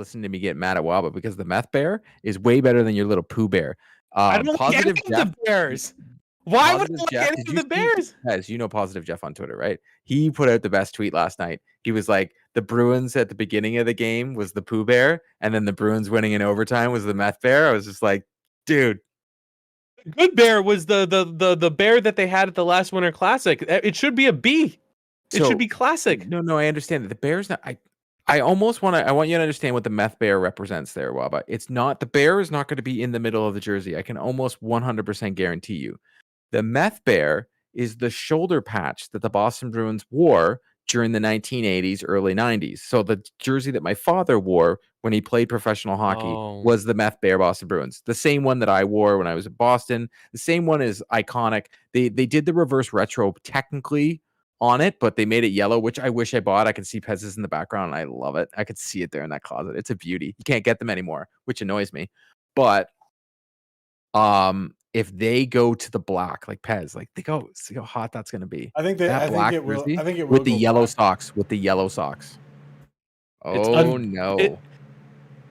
listening to me get mad at Waba because the Meth Bear is way better than your little Pooh Bear. I don't like any Positive of the Bears. Why would I Positive like Jeff, any did of you the Bears? As you know, Positive Jeff on Twitter, right? He put out the best tweet last night. He was like, the Bruins at the beginning of the game was the Pooh Bear, and then the Bruins winning in overtime was the Meth Bear. I was just like, dude. Good Bear was the bear that they had at the last Winter Classic. It should be a B. It should be classic. No, I understand that the Bear's not. I almost want to. I want you to understand what the Meth Bear represents there, Waba. It's not the Bear is not going to be in the middle of the jersey. I can almost 100% guarantee you. The Meth Bear is the shoulder patch that the Boston Bruins wore during the 1980s, early 90s. So the jersey that my father wore when he played professional hockey was the Meth Bear Boston Bruins. The same one that I wore when I was in Boston. The same one is iconic. They did the reverse retro technically on it, but they made it yellow, which I wish I bought. I can see Pez's in the background, and I love it. I could see it there in that closet. It's a beauty. You can't get them anymore, which annoys me. But if they go to the black, like Pez, like see how hot that's going to be. I think it will with the yellow black. socks. With the yellow socks. Oh no!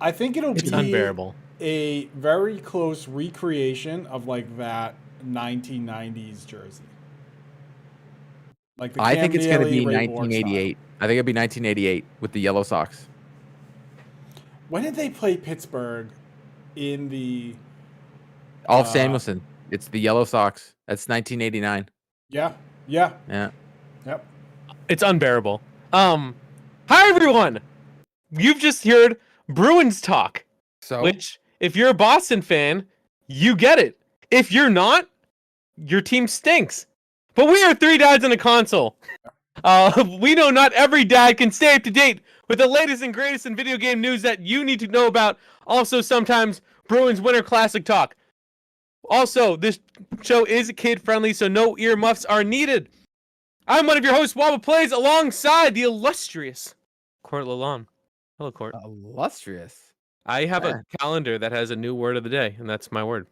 I think it'll be unbearable. A very close recreation of like that 1990s jersey. Like I think it's going to be 1988. I think it'll be 1988 with the yellow socks. When did they play Pittsburgh in the Alf Samuelson? It's the yellow socks. That's 1989. Yeah. Yep. It's unbearable. Hi everyone. You've just heard Bruins talk. So, which, if you're a Boston fan, you get it. If you're not, your team stinks. But we are three dads in a console. We know not every dad can stay up to date with the latest and greatest in video game news that you need to know about. Also, sometimes Bruins Winter Classic talk. Also, this show is kid-friendly, so no earmuffs are needed. I'm one of your hosts, Waba Plays, alongside the illustrious Court Lalonde. Hello, Court. Illustrious. I have a calendar that has a new word of the day, and that's my word.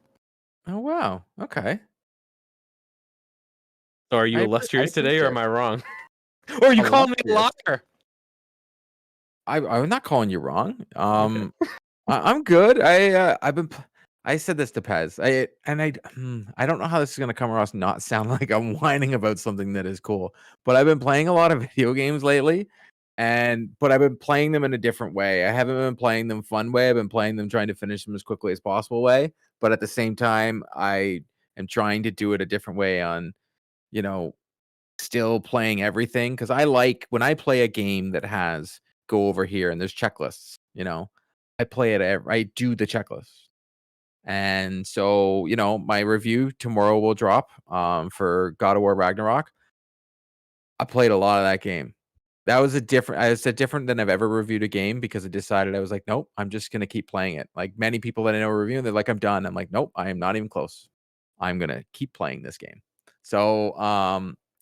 Oh, wow. Okay. So are you illustrious today, or am I wrong? Or are you calling me a liar? I'm not calling you wrong. I'm good. I said this to Pez. I don't know how this is gonna come across not sound like I'm whining about something that is cool. But I've been playing a lot of video games lately, but I've been playing them in a different way. I haven't been playing them fun way. I've been playing them trying to finish them as quickly as possible way. But at the same time, I am trying to do it a different way on, still playing everything, because I like when I play a game that has go over here and there's checklists. I play it. I do the checklist. And so, my review tomorrow will drop for God of War Ragnarok. I played a lot of that game. That was different than I've ever reviewed a game, because I decided I was like, nope, I'm just going to keep playing it. Like many people that I know are reviewing, they're like, I'm done. I'm like, nope, I am not even close. I'm going to keep playing this game. So,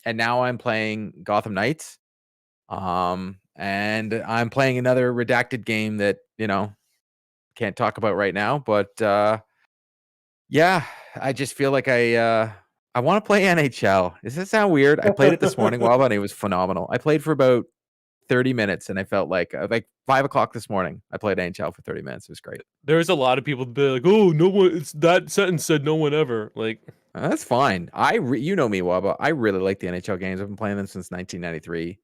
and now I'm playing Gotham Knights. And I'm playing another redacted game that, can't talk about right now, but yeah, I just feel like I want to play NHL. Does that sound weird? I played it this morning and it was phenomenal. I played for about 30 minutes and I felt like 5 o'clock this morning. I played NHL for 30 minutes. It was great. There's a lot of people that be like, oh, no one, it's that sentence said no one ever. Like, that's fine. You know me, Waba. I really like the NHL games. I've been playing them since 1993.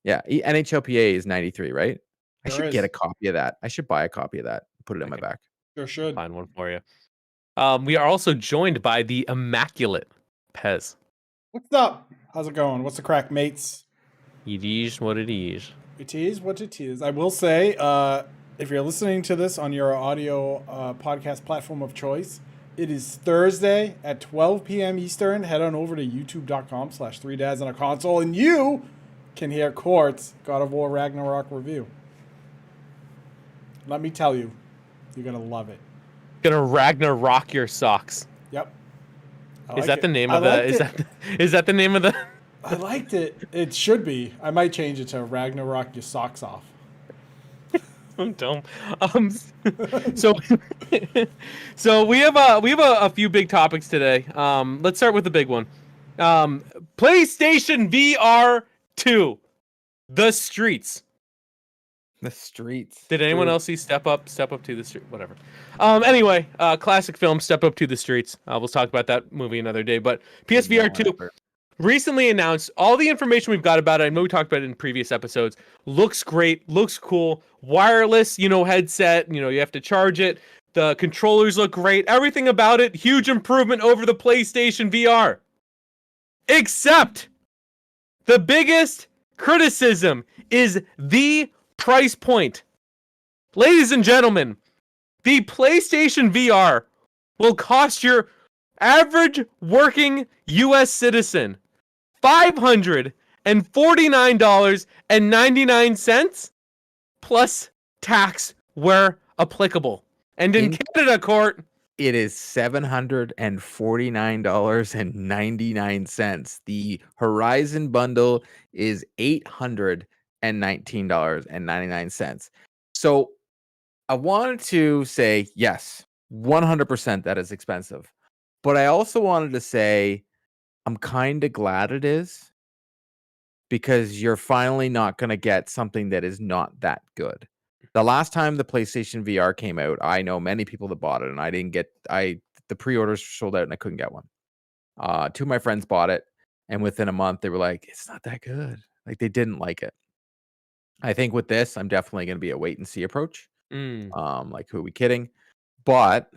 Yeah, NHLPA is 93, right? I should get a copy of that. I should buy a copy of that. Put it in my back. Sure should. Find one for you. We are also joined by the immaculate Pez. What's up? How's it going? What's the crack, mates? It is what it is. It is what it is. I will say, if you're listening to this on your audio podcast platform of choice, it is Thursday at 12 p.m. Eastern. Head on over to youtube.com/3dads-on-a-console, and you can hear Court's God of War Ragnarok review. Let me tell you, you're going to love it. Gonna Ragnarok your socks. Yep. Is that the name of the? Is that the name of the? I liked it. It should be. I might change it to Ragnarok your socks off. I'm dumb. So we have a few big topics today. Let's start with the big one. PlayStation VR 2, the streets. The streets. Did anyone else see Step Up to the Street? Whatever. Anyway, classic film, Step Up to the Streets. We'll talk about that movie another day. But PSVR 2 recently announced. All the information we've got about it, I know we talked about it in previous episodes, looks great, looks cool. Wireless, headset, you have to charge it. The controllers look great. Everything about it, huge improvement over the PlayStation VR. Except the biggest criticism is the price point. Ladies and gentlemen, the PlayStation VR will cost your average working US citizen $549.99 plus tax where applicable. And in Canada, Court, it is $749.99. The Horizon bundle is $819.99. So I wanted to say, yes, 100% that is expensive. But I also wanted to say, I'm kind of glad it is, because you're finally not going to get something that is not that good. The last time the PlayStation VR came out, I know many people that bought it, and the pre-orders were sold out and I couldn't get one. Two of my friends bought it, and within a month they were like, it's not that good. Like, they didn't like it. I think with this, I'm definitely going to be a wait and see approach. Like, who are we kidding? But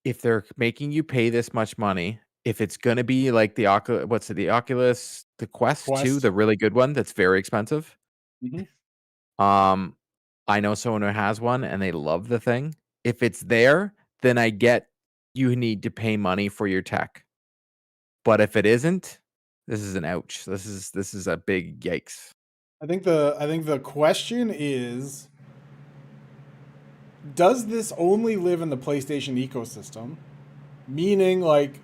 if they're making you pay this much money, if it's going to be like the Oculus, the Quest 2, the really good one that's very expensive. Mm-hmm. I know someone who has one and they love the thing. If it's there, then I get you need to pay money for your tech. But if it isn't, this is an ouch. This is a big yikes. I think the question is, does this only live in the PlayStation ecosystem? Meaning, like,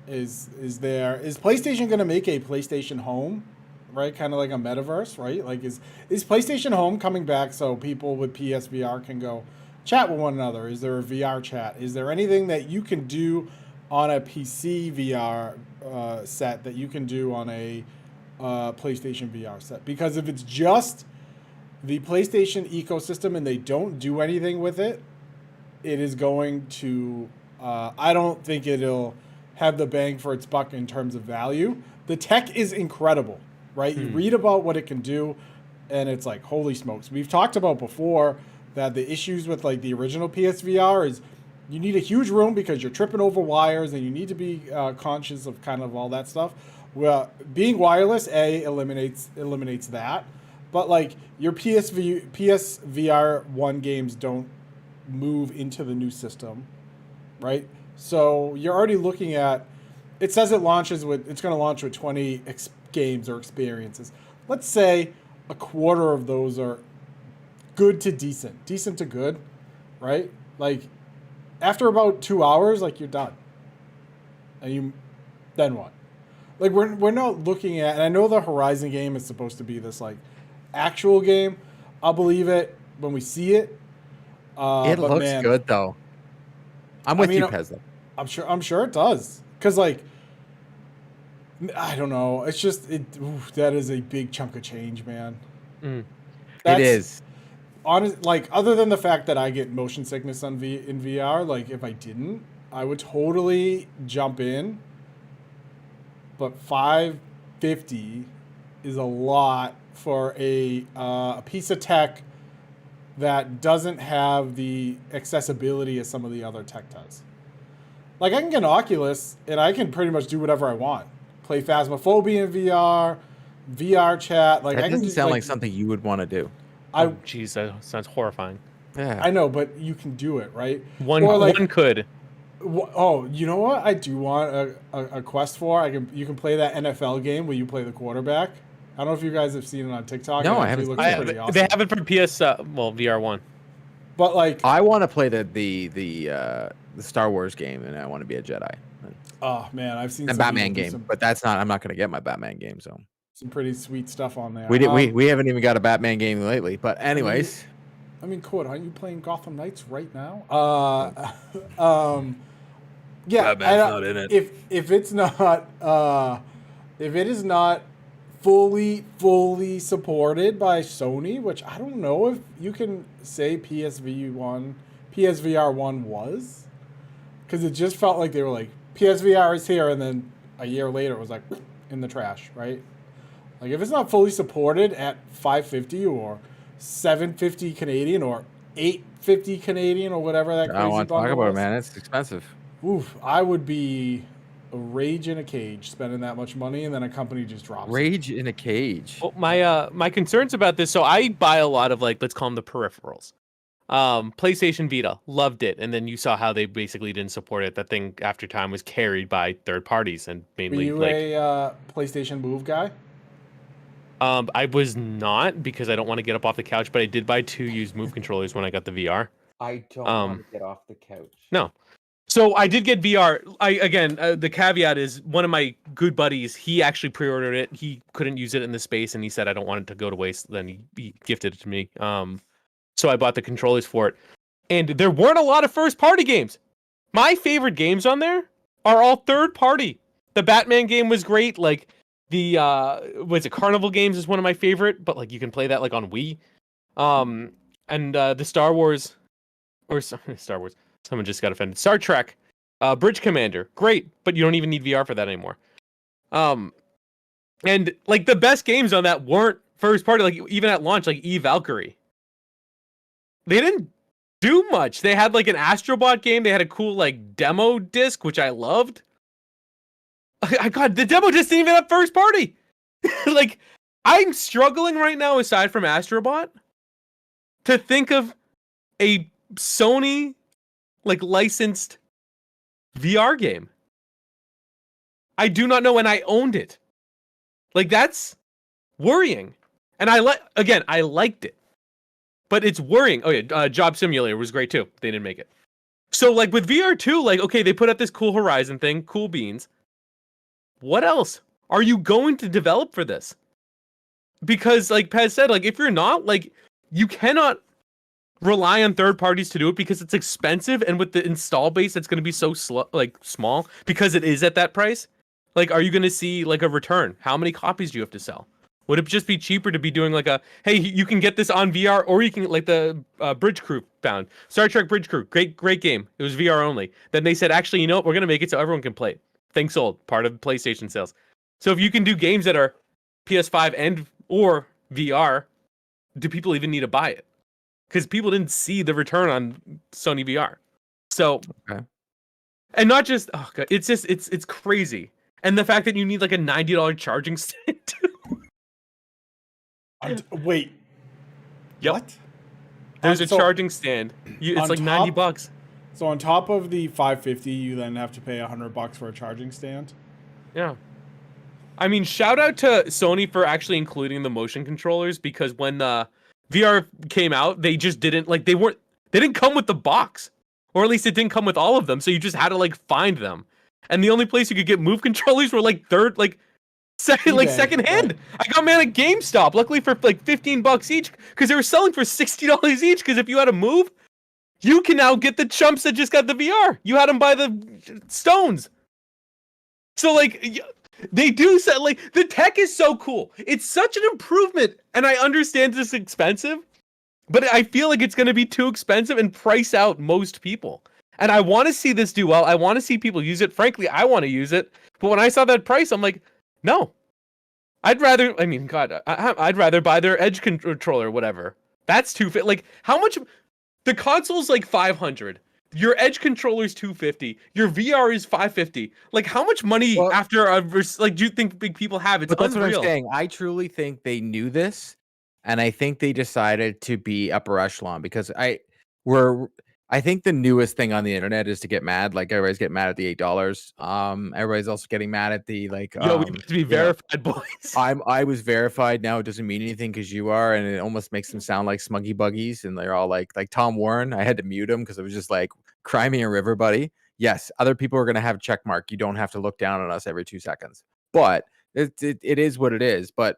is PlayStation going to make a PlayStation Home, right? Kind of like a metaverse, right? Like, is PlayStation Home coming back so people with PSVR can go chat with one another? Is there a VR chat? Is there anything that you can do on a PC VR set that you can do on a PlayStation VR set? Because if it's just the PlayStation ecosystem and they don't do anything with it, it is going to, I don't think it'll have the bang for its buck in terms of value. The tech is incredible, right? You read about what it can do, and it's like, holy smokes. We've talked about before that the issues with like the original PSVR is you need a huge room because you're tripping over wires, and you need to be conscious of kind of all that stuff. Well, being wireless, eliminates that. But like your PSVR 1 games don't move into the new system, right? So you're already looking at, it says it's going to launch with 20 games or experiences. Let's say a quarter of those are good to decent to good, right? Like after about 2 hours, like you're done. And then what? Like we're not looking at, and I know the Horizon game is supposed to be this like actual game. I'll believe it when we see it. It looks good though. I'm with you, Pez. I'm sure it does. Cause like, I don't know. It's just that is a big chunk of change, man. It is. Honest, like other than the fact that I get motion sickness in VR, like if I didn't, I would totally jump in. But $550 is a lot for a piece of tech that doesn't have the accessibility as some of the other tech does. Like I can get an Oculus and I can pretty much do whatever I want. Play Phasmophobia in VR, VR chat. Like that I can doesn't sound like something you would want to do. Jeez, that sounds horrifying. Yeah, I know, but you can do it, right? One could. Oh, you know what? I do want a Quest 4. You can play that NFL game where you play the quarterback. I don't know if you guys have seen it on TikTok. No, I haven't. Awesome. They have it for VR 1. But like, I want to play the Star Wars game, and I want to be a Jedi. Oh man, I've seen a Batman game, but I'm not going to get my Batman game. So some pretty sweet stuff on there. We haven't even got a Batman game lately. But anyways, I mean, Cord, aren't you playing Gotham Knights right now? Yeah, Batman's not in it. If it is not fully supported by Sony, which I don't know if you can say PSVR1 was, because it just felt like they were like PSVR is here, and then a year later it was like in the trash, right? Like if it's not fully supported at 550 or 750 Canadian or 850 Canadian or whatever that I crazy don't want to talk bundle about it, was, man. It's expensive. oof, I would be a rage in a cage spending that much money, and then a company just drops it. Rage in a cage. Well, my concerns about this. So I buy a lot of like, let's call them the peripherals. PlayStation Vita, loved it, and then you saw how they basically didn't support it. That thing after time was carried by third parties and Were mainly you like. a PlayStation Move guy? I was not, because I don't want to get up off the couch, but I did buy 2 used Move controllers when I got the VR. I don't want to get off the couch. No. So I did get VR. The caveat is one of my good buddies, he actually pre-ordered it. He couldn't use it in the space, and he said I don't want it to go to waste. Then he gifted it to me. So I bought the controllers for it. And there weren't a lot of first-party games. My favorite games on there are all third-party. The Batman game was great. Like the Carnival Games is one of my favorite, but like you can play that like on Wii. And the Star Wars. Someone just got offended. Star Trek, Bridge Commander, great, but you don't even need VR for that anymore. And like the best games on that weren't first party. Like even at launch, like Valkyrie, they didn't do much. They had like an Astrobot game. They had a cool like demo disc, which I loved. God, the demo disc didn't even have first party. Like I'm struggling right now, aside from Astrobot, to think of a Sony like licensed VR game. I do not know, and I owned it. Like that's worrying. And I liked it, but it's worrying. Oh yeah, Job Simulator was great too. They didn't make it. So like with VR2, like okay, they put up this cool Horizon thing, cool beans. What else are you going to develop for this? Because like Pez said, like if you're not, like you cannot rely on third parties to do it because it's expensive, and with the install base that's going to be so small because it is at that price. Like, are you going to see like a return? How many copies do you have to sell? Would it just be cheaper to be doing like a, hey, you can get this on VR, or you can like the Bridge Crew found Star Trek Bridge Crew, great game. It was VR only. Then they said, actually, you know what? We're going to make it so everyone can play it. Thing sold, part of PlayStation sales. So if you can do games that are PS5 and or VR, do people even need to buy it? Because people didn't see the return on Sony VR. So, Okay. And not just, oh God, it's just, it's crazy. And the fact that you need like a $90 charging stand too. Wait. Yep. What? There's a So- charging stand. It's like $90. So on top of the 550, you then have to pay $100 for a charging stand. Yeah. I mean, shout out to Sony for actually including the motion controllers, because when VR came out, they just didn't like they didn't come with the box, or at least it didn't come with all of them. So you just had to like find them, and the only place you could get Move controllers were like second hand. I got mine at GameStop, luckily for like $15 each, because they were selling for $60 each. Because if you had a Move, you can now get the chumps that just got the VR. You had them by the stones. So like. They do say, like, the tech is so cool. It's such an improvement, and I understand it's expensive, but I feel like it's going to be too expensive and price out most people. And I want to see this do well. I want to see people use it. Frankly, I want to use it. But when I saw that price, I'm like, no. I'd rather buy their Edge controller or whatever. That's too fit. Like, how much? The console's like $500. Your Edge controller is $250. Your VR is $550. Like, how much money after do you think big people have? It's that's unreal. what I'm saying. I truly think they knew this, and I think they decided to be upper echelon, because I think the newest thing on the internet is to get mad. Like everybody's getting mad at the $8. Everybody's also getting mad at the like. Yo, we have to be verified, boys. I was verified. Now it doesn't mean anything because you are, and it almost makes them sound like smuggy buggies, and they're all like Tom Warren. I had to mute him because it was just like, cry me a river, buddy. Yes, other people are going to have check mark. You don't have to look down on us every 2 seconds. But it is what it is. But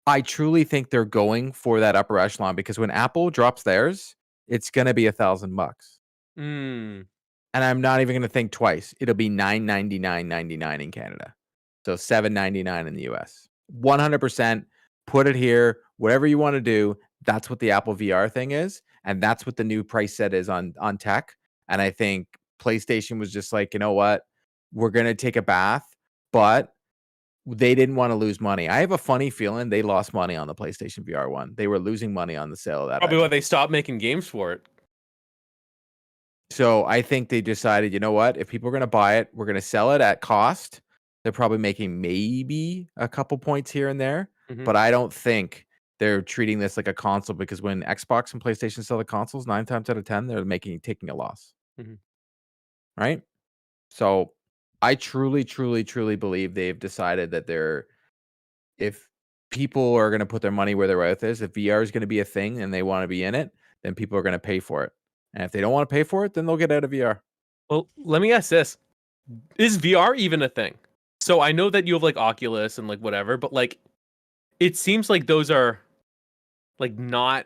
I truly think they're going for that upper echelon, because when Apple drops theirs, it's going to be $1,000. Mm. And I'm not even going to think twice. It'll be $999.99 in Canada. So $799 in the US. 100% put it here, whatever you want to do. That's what the Apple VR thing is. And that's what the new price set is on tech. And I think PlayStation was just like, you know what? We're going to take a bath, but they didn't want to lose money. I have a funny feeling they lost money on the PlayStation VR 1. They were losing money on the sale of that. Probably why they stopped making games for it. So I think they decided, you know what? If people are going to buy it, we're going to sell it at cost. They're probably making maybe a couple points here and there, but I don't think they're treating this like a console, because when Xbox and PlayStation sell the consoles, 9 times out of 10, they're taking a loss. Right? So I truly, truly, truly believe they've decided that if people are going to put their money where their mouth is, if VR is going to be a thing and they want to be in it, then people are going to pay for it. And if they don't want to pay for it, then they'll get out of VR. Well, let me ask this. Is VR even a thing? So I know that you have like Oculus and like whatever, but like it seems like those are like not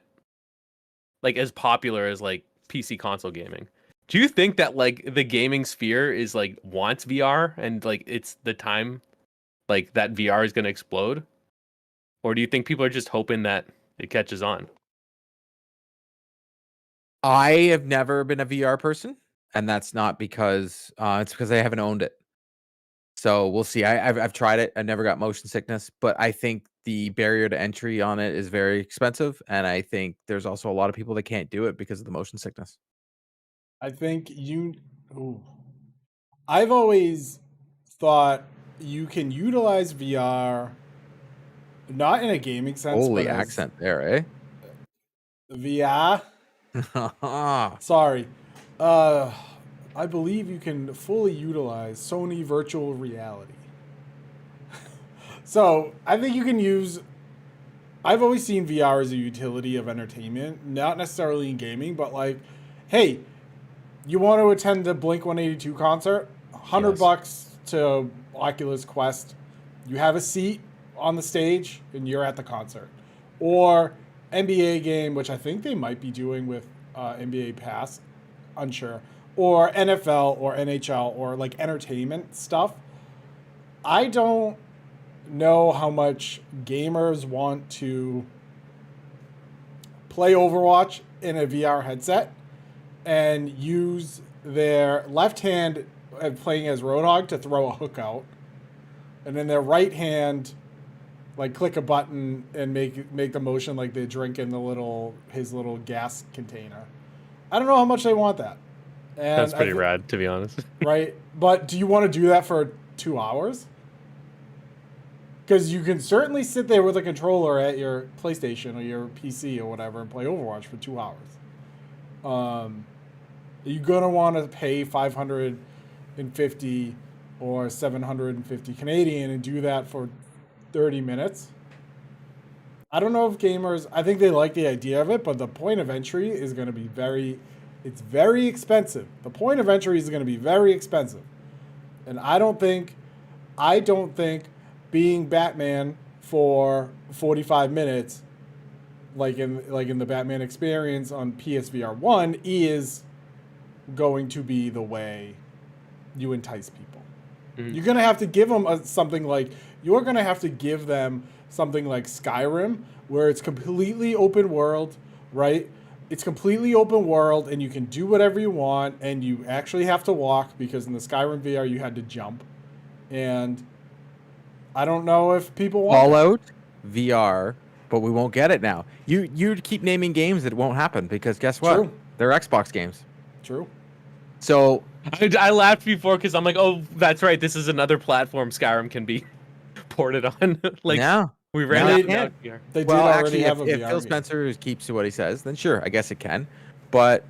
like as popular as like PC console gaming. Do you think that like the gaming sphere is like wants VR and like it's the time like that VR is going to explode? Or do you think people are just hoping that it catches on? I have never been a VR person, and that's not because it's because I haven't owned it. So we'll see. I've tried it. I never got motion sickness, but I think the barrier to entry on it is very expensive, and I think there's also a lot of people that can't do it because of the motion sickness. I think I've always thought you can utilize VR not in a gaming sense. Holy but accent there, eh? VR. Sorry. I believe you can fully utilize Sony virtual reality. So I think you can use. I've always seen VR as a utility of entertainment, not necessarily in gaming, but like, hey, you want to attend the Blink-182 concert? $100 to Oculus Quest. You have a seat on the stage and you're at the concert. Or NBA game, which I think they might be doing with NBA Pass, unsure. Or NFL or NHL or like entertainment stuff. I don't know how much gamers want to play Overwatch in a VR headset and use their left hand playing as Roadhog to throw a hook out, and then their right hand like click a button and make the motion like they drink in his little gas container. I don't know how much they want that. And that's pretty rad, to be honest. Right? But do you want to do that for 2 hours? Because you can certainly sit there with a controller at your PlayStation or your PC or whatever and play Overwatch for 2 hours. You're going to want to pay $550 or $750 Canadian and do that for 30 minutes. I don't know if gamers, I think they like the idea of it, but the point of entry is going to be it's very expensive. The point of entry is going to be very expensive. And I don't think being Batman for 45 minutes, like in the Batman experience on PSVR 1, is going to be the way you entice people. You're going to have to give them something like Skyrim, where it's completely open world, right? It's completely open world and you can do whatever you want, and you actually have to walk, because in the Skyrim VR you had to jump. And I don't know if people want Fallout VR, but we won't get it now. You keep naming games that won't happen, because guess what? True. They're Xbox games. True. So I laughed before because I'm like, oh, that's right. This is another platform Skyrim can be ported on. Like, yeah, we ran They- out now here. They did well, already actually, have a if VR Phil game. Spencer keeps to what he says, then sure, I guess it can. But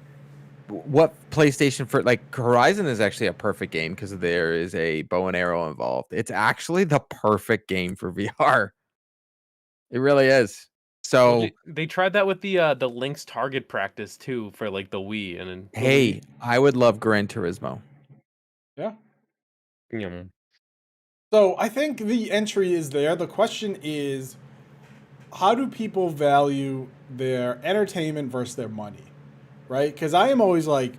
what PlayStation for like Horizon is actually a perfect game because there is a bow and arrow involved. It's actually the perfect game for VR. It really is. So Well, they tried that with the Link's target practice too for like the Wii, and then hey, I would love Gran Turismo. Yeah. yeah. So I think the entry is there. The question is, how do people value their entertainment versus their money, right? Because I am always like,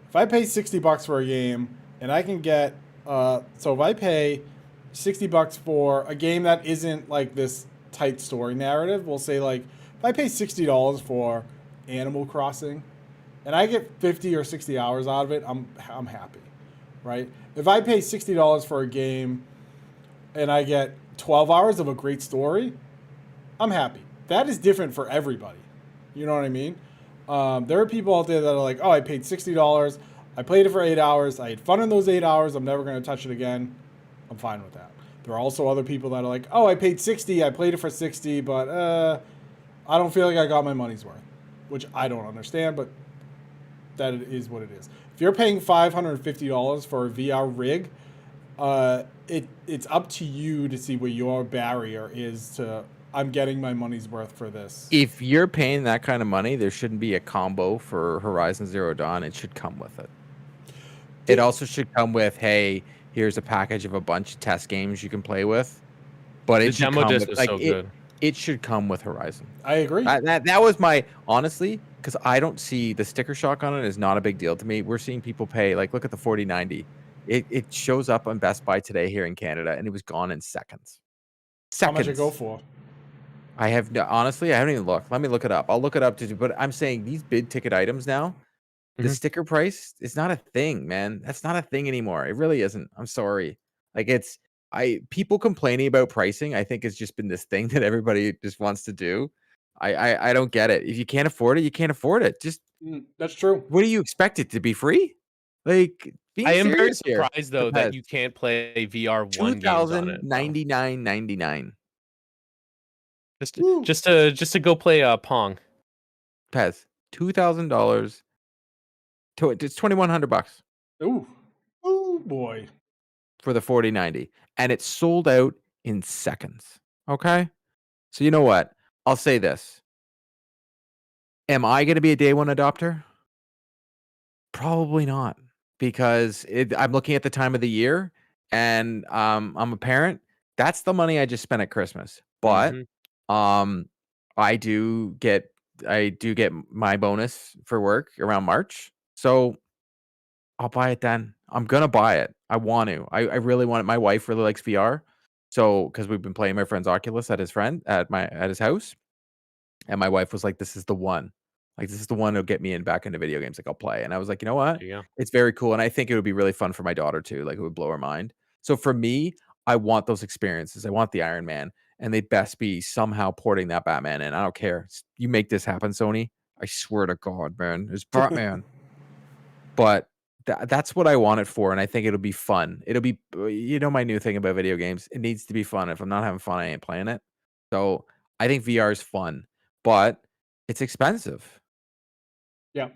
if I pay $60 for a game and I can get, so if I pay $60 for a game that isn't like this tight story narrative. We'll say like if I pay $60 for Animal Crossing and I get 50 or 60 hours out of it, I'm happy, right? If I pay $60 for a game and I get 12 hours of a great story, I'm happy. That is different for everybody. You know what I mean? There are people out there that are like, oh, I paid $60. I played it for 8 hours. I had fun in those 8 hours. I'm never going to touch it again. I'm fine with that. There are also other people that are like, oh, I paid $60. I played it for $60, but I don't feel like I got my money's worth, which I don't understand, but that is what it is. If you're paying $550 for a VR rig, it's up to you to see where your barrier is to, I'm getting my money's worth for this. If you're paying that kind of money, there shouldn't be a combo for Horizon Zero Dawn. It should come with it. It also should come with, hey, here's a package of a bunch of test games you can play with. But it should come with, like, it should come with Horizon. I agree. That was my, honestly, because I don't see the sticker shock on it is not a big deal to me. We're seeing people pay, like, look at the 4090. It shows up on Best Buy today here in Canada, and it was gone in seconds. How much it go for? I have honestly, I haven't even looked. Let me look it up. I'll look it up but I'm saying these big ticket items now, the sticker price is not a thing, man. That's not a thing anymore. It really isn't. I'm sorry. Like people complaining about pricing, I think has just been this thing that everybody just wants to do. I don't get it. If you can't afford it, you can't afford it. Just that's true. What do you expect it to be free? Like, I am very surprised though that you can't play VR1 games on it. $2,099.99. Just to go play Pong. Pez, $2,000. It's $2,100. Ooh boy. For the 4090, and it sold out in seconds. Okay, so you know what? I'll say this: am I going to be a day one adopter? Probably not, because I'm looking at the time of the year, and I'm a parent. That's the money I just spent at Christmas, but I do get my bonus for work around March, so I'll buy it then. I'm gonna buy it. I want to. I really want it. My wife really likes VR, so because we've been playing my friend's Oculus at his house, and my wife was like, "This is the one. Like, this is the one that'll get me back into video games. Like, I'll play." And I was like, "You know what? It's very cool, and I think it would be really fun for my daughter too. Like, it would blow her mind." So for me, I want those experiences. I want the Iron Man, and they best be somehow porting that Batman in. I don't care. You make this happen, Sony. I swear to God, man, it's Batman. But that's what I want it for, and I think it'll be fun. It'll be, my new thing about video games. It needs to be fun. If I'm not having fun, I ain't playing it. So I think VR is fun, but it's expensive. Yeah.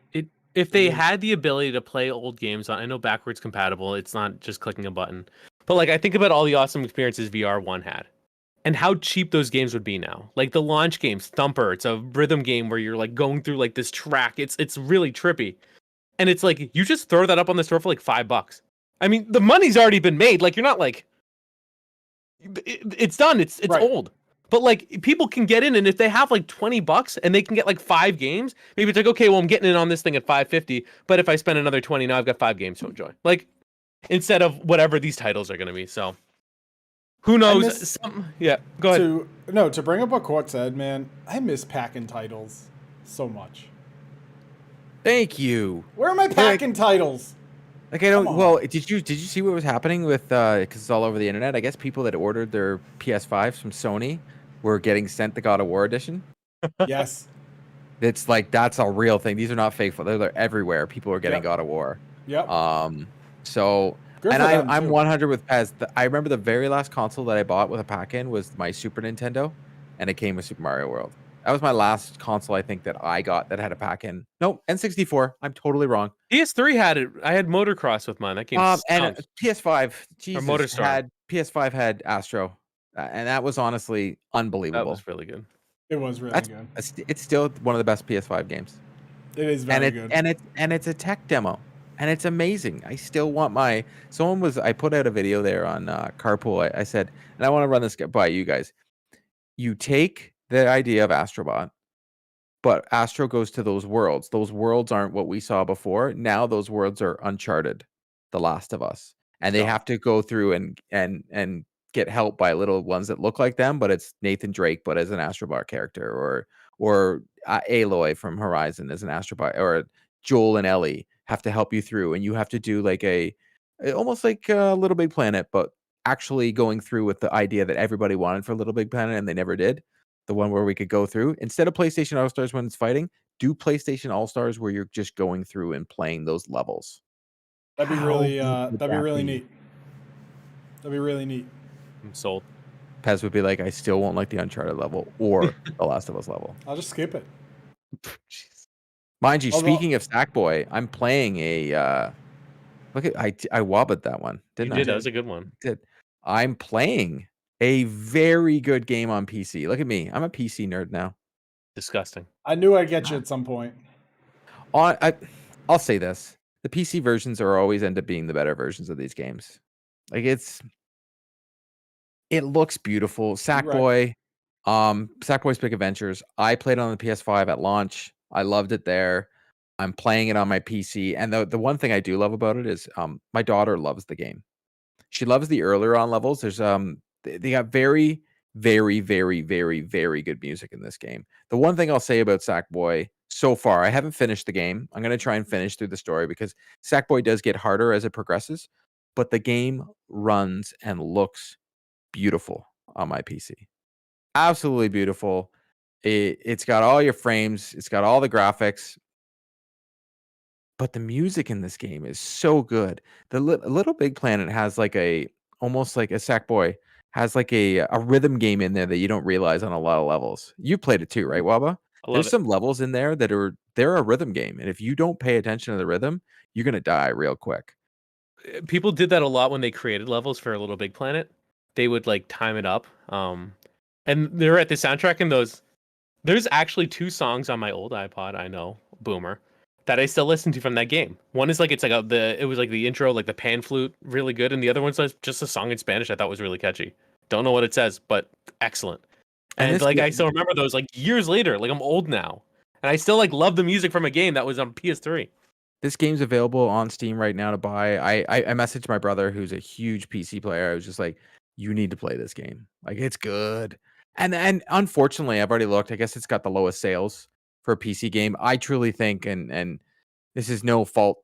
If they had the ability to play old games on, I know backwards compatible. It's not just clicking a button, but like I think about all the awesome experiences VR1 had, and how cheap those games would be now. Like the launch games, Thumper. It's a rhythm game where you're like going through like this track. It's really trippy. And it's like, you just throw that up on the store for like $5. I mean, the money's already been made. Like, you're not like, it's done. It's right. Old. But like, people can get in, and if they have like $20 and they can get like 5 games, maybe it's like, okay, well, I'm getting in on this thing at $5.50. But if I spend another $20, now I've got 5 games to enjoy. Like, instead of whatever these titles are going to be. So, who knows? Yeah, go ahead. To bring up what Court said, man, I miss packing titles so much. Thank you. Where are my packing titles? Like, I don't. Well, did you see what was happening with? Because it's all over the internet. I guess people that ordered their PS5s from Sony were getting sent the God of War edition. Yes. It's like, that's a real thing. These are not fake. They're everywhere. People are getting God of War. Yep. So, and I'm 100 with Pez. I remember the very last console that I bought with a pack-in was my Super Nintendo, and it came with Super Mario World. That was my last console, I think, that I got that had a pack-in. Nope, N64. I'm totally wrong. PS3 had it. I had Motocross with mine. That game and PS5. Jesus, Motorstorm. PS5 had Astro, and that was honestly unbelievable. That was really good. It was really good. It's still one of the best PS5 games. It is very good. And it's a tech demo, and it's amazing. I still want I put out a video there on Carpool. I said, and I want to run this by you guys. You take the idea of Astrobot, but Astro goes to those worlds. Those worlds aren't what we saw before. Now those worlds are Uncharted, The Last of Us, and they have to go through and get helped by little ones that look like them, but it's Nathan Drake, but as an Astrobot character, or Aloy from Horizon as an Astrobot, or Joel and Ellie have to help you through, and you have to do like almost like a Little Big Planet, but actually going through with the idea that everybody wanted for Little Big Planet and they never did. The one where we could go through instead of PlayStation All Stars when it's fighting, do PlayStation All Stars where you're just going through and playing those levels. That'd be How really good would that'd be that really be? neat. That'd be really neat. I'm sold. Pez would be like, I still won't like the Uncharted level or the Last of Us level. I'll just skip it. Jeez. Mind you, Although- speaking of Sackboy, I'm playing a look at I wobbled that one, You didn't I? did. That was a good one. Did. I'm playing a very good game on PC. Look at me. I'm a PC nerd now. Disgusting. I knew I'd get you at some point. I'll say this. The PC versions are always end up being the better versions of these games. Like it looks beautiful. Sackboy, Sackboy's Big Adventures. I played it on the PS5 at launch. I loved it there. I'm playing it on my PC. And the one thing I do love about it is my daughter loves the game. She loves the earlier on levels. There's they got very, very, very, very, very good music in this game. The one thing I'll say about Sackboy so far, I haven't finished the game. I'm gonna try and finish through the story because Sackboy does get harder as it progresses, but the game runs and looks beautiful on my PC. Absolutely beautiful. It's got all your frames, it's got all the graphics, but the music in this game is so good. The Little Big Planet has like almost like a Sackboy has like a rhythm game in there that you don't realize on a lot of levels. You played it too, right, Waba? I love There's it. some levels in there that they're a rhythm game, and if you don't pay attention to the rhythm, you're gonna die real quick. People did that a lot when they created levels for a Little Big Planet. They would like time it up. And they're at the soundtrack in those. There's actually 2 songs on my old iPod, I know, Boomer, that I still listen to from that game. One is like it was like the intro, like the pan flute, really good, and the other one's just a song in Spanish I thought was really catchy. Don't know what it says, but excellent. And like I still remember those like years later. Like I'm old now, and I still like love the music from a game that was on PS3. This game's available on Steam right now to buy. I messaged my brother, who's a huge PC player. I was just like, you need to play this game. Like, it's good. And unfortunately, I've already looked. I guess it's got the lowest sales for a PC game. I truly think, and this is no fault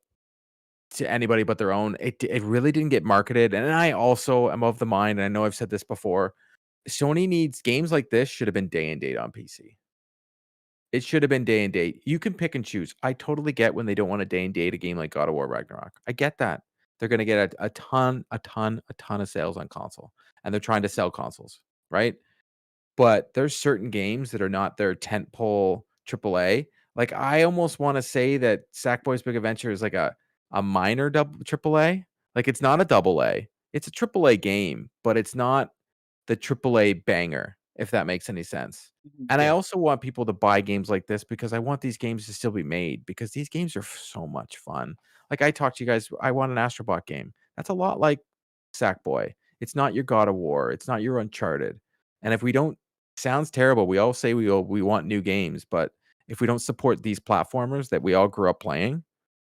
to anybody but their own, it really didn't get marketed. And I also am of the mind, and I know I've said this before, Sony needs games like this should have been day and date on PC. It should have been day and date. You can pick and choose. I totally get when they don't want to day and date a game like God of War Ragnarok. I get that. They're going to get a ton of sales on console, and they're trying to sell consoles, right? But there's certain games that are not their tentpole AAA. Like I almost want to say that Sackboy's Big Adventure is like a minor AAA. Like it's not a double A. It's a AAA game, but it's not the AAA banger, if that makes any sense. And I also want people to buy games like this because I want these games to still be made because these games are so much fun. Like I talked to you guys, I want an Astrobot game. That's a lot like Sackboy. It's not your God of War. It's not your Uncharted. And if we don't, sounds terrible. We all say we want new games, but if we don't support these platformers that we all grew up playing,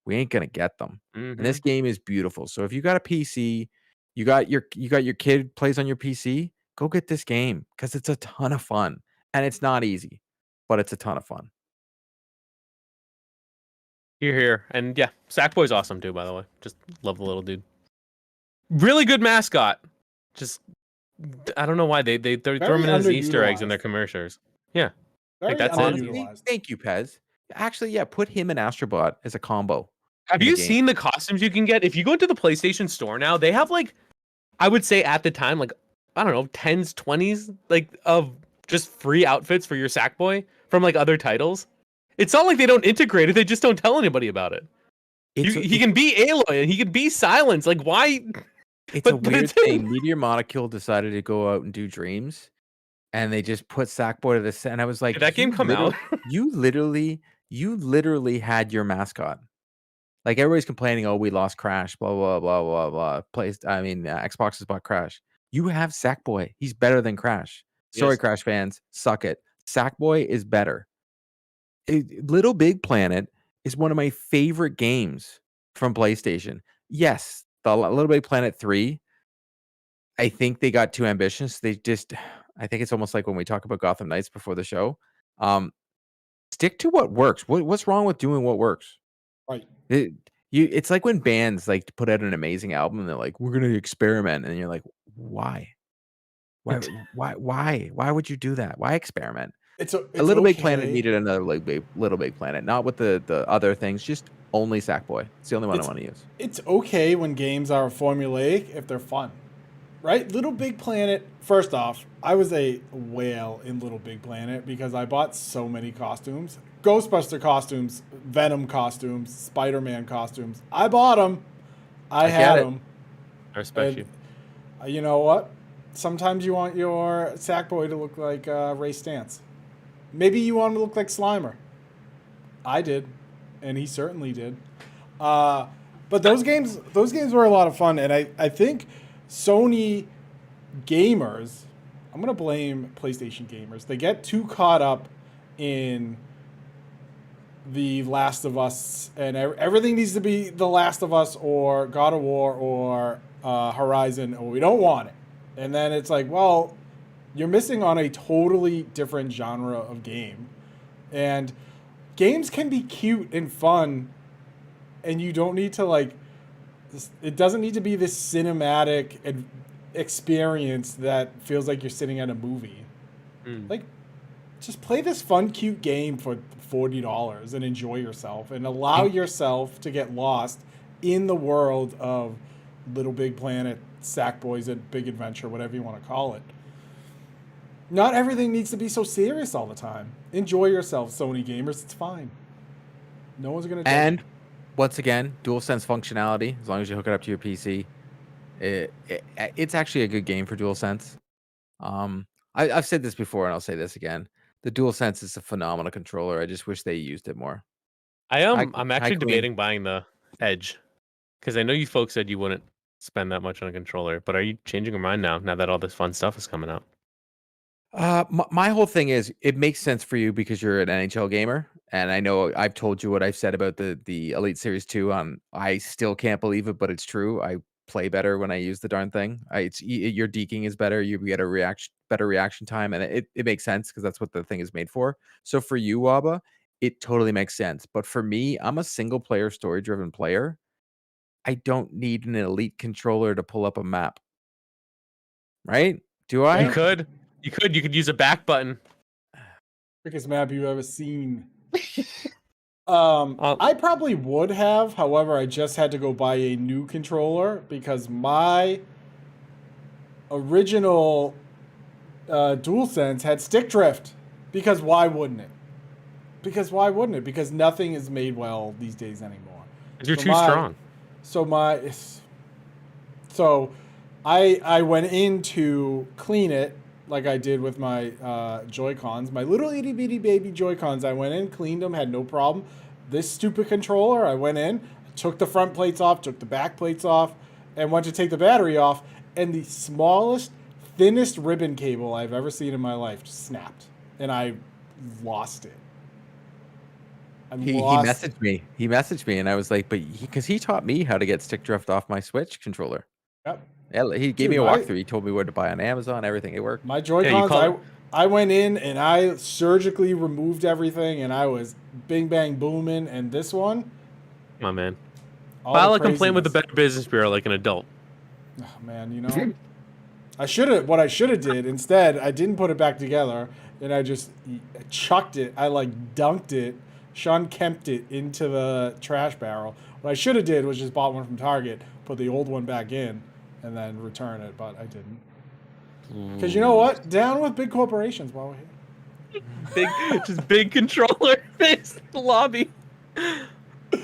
we ain't gonna get them. And this game is beautiful. So if you got a PC, you got your kid plays on your PC, go get this game because it's a ton of fun. And it's not easy, but it's a ton of fun. Here. And yeah, Sackboy's awesome too, by the way. Just love the little dude. Really good mascot. Just I don't know why they're throwing in as Easter eggs in their commercials. Yeah. Very that's it. Honestly, thank you, Pez. Actually, yeah, put him and Astrobot as a combo. Have in the you game. seen the costumes you can get? If you go into the PlayStation Store now, they have like, I would say at the time, like, I don't know, 10s, 20s, like of just free outfits for your Sackboy from like other titles. It's not like they don't integrate it, they just don't tell anybody about it. He can be Aloy and he can be Silence. Like, why? It's a weird thing. Meteor Molecule decided to go out and do Dreams, and they just put Sackboy to the set. And I was like, Did that game come out? You literally had your mascot. Like everybody's complaining, oh, we lost Crash, blah blah blah blah blah. Xbox has bought Crash. You have Sackboy. He's better than Crash. Sorry, Yes. Crash fans, suck it. Sackboy is better. Little Big Planet is one of my favorite games from PlayStation. Yes, the Little Big Planet 3 I think they got too ambitious. They just, I think it's almost like when we talk about Gotham Knights before the show. Stick to what works. What's wrong with doing what works? Right. It's like when bands like put out an amazing album and they're like, we're gonna experiment, and you're like, why? Why would you do that? Why experiment? It's A Little Big Planet okay. needed another Little Big Planet, not with the other things, just only Sackboy. It's the only one I want to use. It's okay when games are formulaic if they're fun, right? Little Big Planet, first off, I was a whale in Little Big Planet because I bought so many costumes. Ghostbuster costumes, Venom costumes, Spider-Man costumes. I bought them. I had them. I respect you. You know what? Sometimes you want your Sackboy to look like Ray Stantz. Maybe you want him to look like Slimer. I did, and he certainly did. But those games were a lot of fun, and I think Sony gamers, I'm gonna blame PlayStation gamers. They get too caught up in The Last of Us, and everything needs to be The Last of Us or God of War or Horizon, or we don't want it. And then it's like, well, you're missing on a totally different genre of game. And games can be cute and fun, and you don't need to, like, it doesn't need to be this cinematic experience that feels like you're sitting at a movie. Like, just play this fun, cute game for $40 and enjoy yourself and allow yourself to get lost in the world of Little Big Planet, Sackboys at Big Adventure, whatever you want to call it. Not everything needs to be so serious all the time. Enjoy yourself, Sony gamers. It's fine. No one's going to judge. And once again, DualSense functionality, as long as you hook it up to your PC, it's actually a good game for DualSense. I've said this before, and I'll say this again. The DualSense is a phenomenal controller. I just wish they used it more. I'm actually debating buying the Edge, because I know you folks said you wouldn't spend that much on a controller, but are you changing your mind now that all this fun stuff is coming out? My whole thing is it makes sense for you because you're an NHL gamer, and I know I've told you what I've said about the Elite Series 2 on. I still can't believe it, but it's true. I play better when I use the darn thing. Your deking is better. You get a better reaction time, and it makes sense because that's what the thing is made for. So for you, Waba, it totally makes sense. But for me, I'm a single player, story driven player. I don't need an Elite controller to pull up a map. Right? Do I? You could use a back button. Biggest map you've ever seen. I probably would have. However, I just had to go buy a new controller because my original DualSense had stick drift. Because why wouldn't it? Because nothing is made well these days anymore. You're too strong. So I went in to clean it like I did with my Joy-Cons. My little itty bitty baby Joy-Cons, I went in, cleaned them, had no problem. This stupid controller, I went in, took the front plates off, took the back plates off, and went to take the battery off, and the smallest, thinnest ribbon cable I've ever seen in my life just snapped, and I lost it. He messaged me. He messaged me, and I was like, because he taught me how to get stick drift off my Switch controller. Yep. Yeah, he gave me a walkthrough. He told me where to buy on Amazon. Everything, it worked. My Joy-Cons, I went in and I surgically removed everything, and I was bing bang booming. And this one, my man, file a complaint with the Better Business Bureau like an adult. Oh, man, you know, what I should have did instead, I didn't put it back together, and I just chucked it. I dunked it, Sean Kemp'd it into the trash barrel. What I should have did was just bought one from Target, put the old one back in, and then return it, but I didn't. Because you know what? Down with big corporations while we're here. Big controller face the lobby.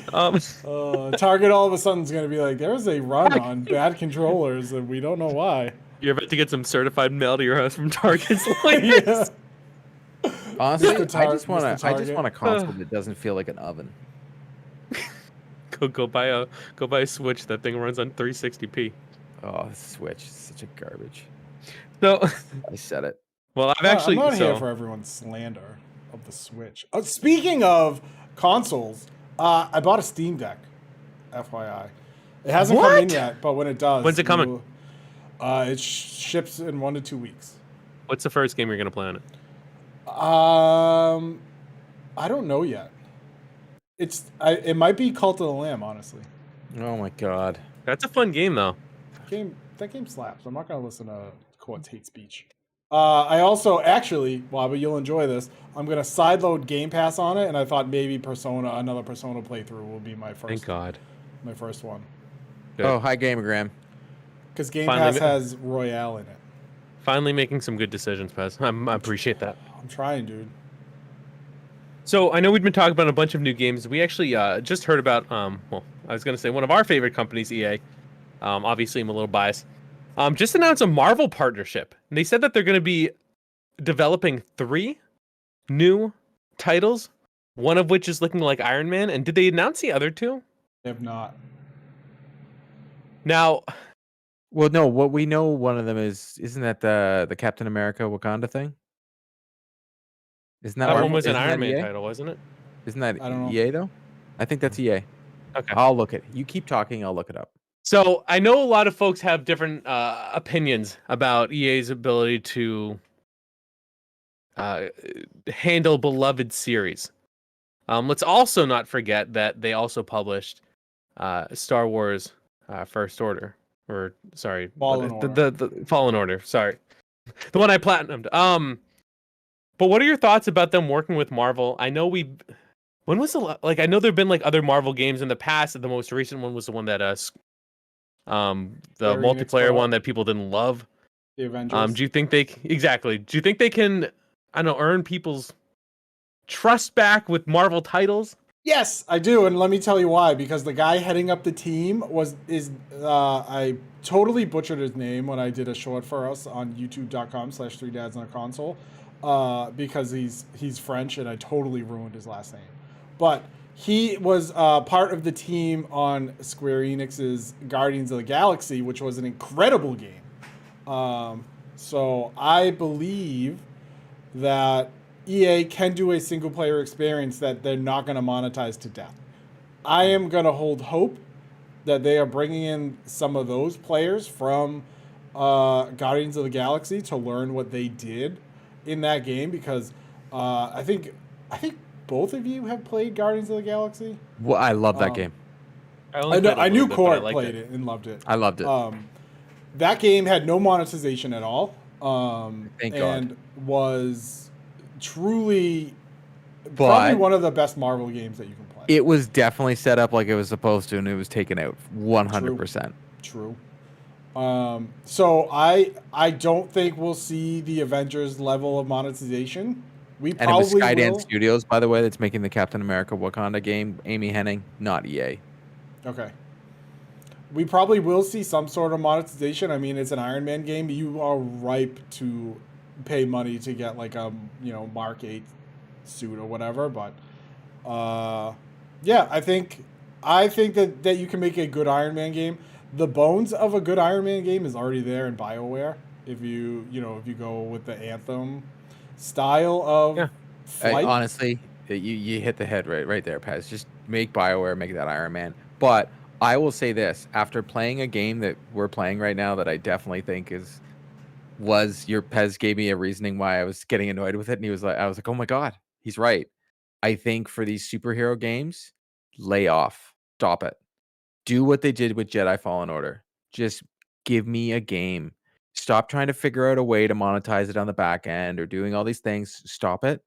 Target all of a sudden is going to be like, there's a run on bad controllers, and we don't know why. You're about to get some certified mail to your house from Target's Yeah. Honestly, I just want a console that doesn't feel like an oven. Go buy a Switch. That thing runs on 360p. Oh, the Switch is such a garbage. So I said it. Well, I'm not here for everyone's slander of the Switch. Oh, speaking of consoles, I bought a Steam Deck. FYI, it hasn't come in yet, but when it does, when's it coming? It ships in 1 to 2 weeks. What's the first game you're gonna play on it? I don't know yet. It might be Cult of the Lamb, honestly. Oh my god. That's a fun game though. That game slaps. I'm not gonna listen to Quad's hate speech. I also actually, Bobby, you'll enjoy this. I'm gonna sideload Game Pass on it, and I thought maybe another Persona playthrough will be my first. Thank God. My first one. Good. Oh, hi, Gamergram. Because Game Pass has Royale in it. Finally making some good decisions, Pez. I appreciate that. I'm trying, dude. So I know we've been talking about a bunch of new games. We actually just heard about, well, I was going to say one of our favorite companies, EA. Obviously, I'm a little biased. Just announced a Marvel partnership. And they said that they're going to be developing 3 new titles, one of which is looking like Iron Man. And did they announce the other 2? They have not. Now, Well, no, what we know one of them isn't that the Captain America Wakanda thing? Isn't that that Marvel? one was an Isn't Iron that Man EA? title, wasn't it? Isn't that I don't know. EA though? I think that's EA. Okay. I'll look it. You keep talking, I'll look it up. So I know a lot of folks have different opinions about EA's ability to handle beloved series. Let's also not forget that they also published Star Wars First Order, or sorry, Fallen the Fallen Order. Sorry, the one I platinumed. But what are your thoughts about them working with Marvel? I know when was I know there've been like other Marvel games in the past. The most recent one was the one that the multiplayer one that people didn't love. The Avengers. Do you think they can, I don't know, earn people's trust back with Marvel titles? Yes, I do, and let me tell you why. Because the guy heading up the team I totally butchered his name when I did a short for us on youtube.com/3dads on a console. Because he's French and I totally ruined his last name. But he was part of the team on Square Enix's Guardians of the Galaxy, which was an incredible game. So I believe that EA can do a single player experience that they're not going to monetize to death. I am going to hold hope that they are bringing in some of those players from Guardians of the Galaxy to learn what they did in that game, because I think both of you have played Guardians of the Galaxy. Well, I love that game. I knew Court played it and loved it. I loved it. That game had no monetization at all. Thank God. And was truly probably one of the best Marvel games that you can play. It was definitely set up like it was supposed to, and it was taken out 100%. True. So I don't think we'll see the Avengers level of monetization. And it was Skydance Studios, by the way, that's making the Captain America Wakanda game. Amy Hennig, not EA. Okay. We probably will see some sort of monetization. I mean, it's an Iron Man game. You are ripe to pay money to get like a Mark 8 suit or whatever. But yeah, I think that you can make a good Iron Man game. The bones of a good Iron Man game is already there in BioWare. If you go with the Anthem style of flight. Honestly, you hit the head right there, Pez. Just make BioWare, make that Iron Man. But I will say this, after playing a game that we're playing right now that I definitely think your Pez gave me a reasoning why I was getting annoyed with it, and I was like, oh my God, he's right. I think for these superhero games, lay off. Stop it. Do what they did with Jedi Fallen Order. Just give me a game. Stop trying to figure out a way to monetize it on the back end or doing all these things. Stop it.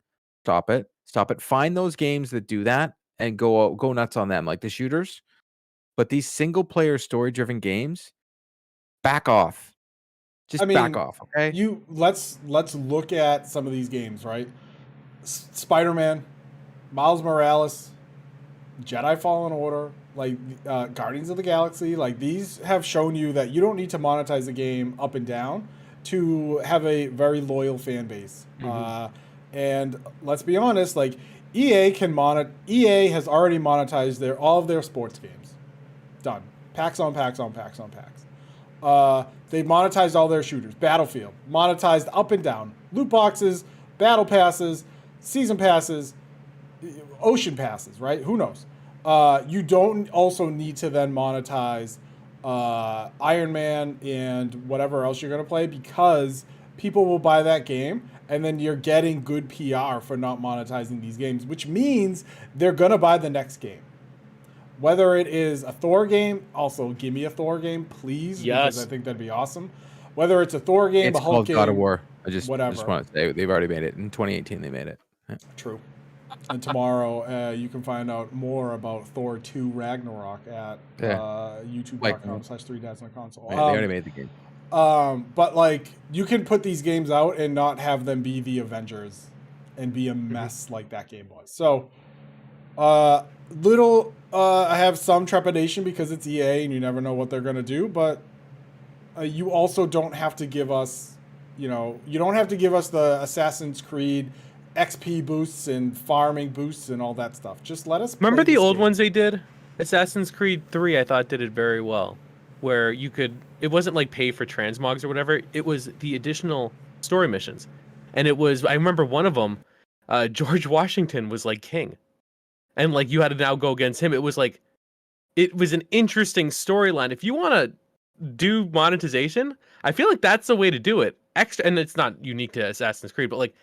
Find those games that do that and go nuts on them, like the shooters. But these single player story driven games, back off. Back off, okay? Let's look at some of these games, right? Spider-Man, Miles Morales, Jedi Fallen Order, like Guardians of the Galaxy, like these have shown you that you don't need to monetize the game up and down to have a very loyal fan base. Mm-hmm. And let's be honest, like EA has already monetized all of their sports games. Done. Packs on packs on packs on packs. They monetized all their shooters. Battlefield monetized up and down. Loot boxes, battle passes, season passes, ocean passes, right? Who knows? You don't also need to then monetize Iron Man and whatever else you're going to play, because people will buy that game, and then you're getting good PR for not monetizing these games, which means they're going to buy the next game. Whether it is a Thor game, also give me a Thor game, please, because I think that'd be awesome. Whether it's a Thor game, It's a Hulk called game, God of War. I just whatever. want to say they've already made it in 2018. They made it. Yeah. True. And tomorrow, you can find out more about Thor 2 Ragnarok at youtube.com/3dads-on-console. Right, they already made the game. But like, you can put these games out and not have them be the Avengers and be a mess like that game was. So, I have some trepidation because it's EA and you never know what they're gonna do. But you also don't have to give us, you don't have to give us the Assassin's Creed XP boosts and farming boosts and all that stuff. Just let us remember play the old game. ones they did. Assassin's Creed 3, I thought, did it very well, where you could, it wasn't like pay for transmogs or whatever, it was the additional story missions. And it was, I remember one of them, George Washington was like king, and like you had to now go against him. It was like, it was an interesting storyline. If you want to do monetization, I feel like that's the way to do it. Extra, and it's not unique to Assassin's Creed, but like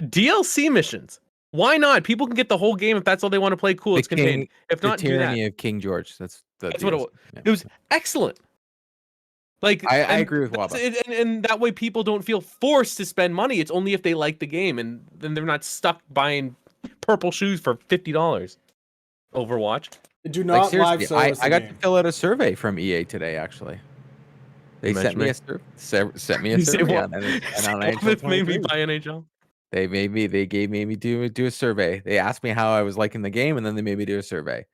DLC missions. Why not? People can get the whole game if that's all they want to play. Cool, it's contained. If not, do that. Tyranny of King George. That's what it was. Yeah. It was excellent. Like I agree with Waba. And that way people don't feel forced to spend money. It's only if they like the game, and then they're not stuck buying purple shoes for $50. Overwatch. Do not live service. I got to fill out a survey from EA today. Actually, they sent me a survey on NHL. Made me buy NHL. They gave me do a survey. They asked me how I was liking the game, and then they made me do a survey.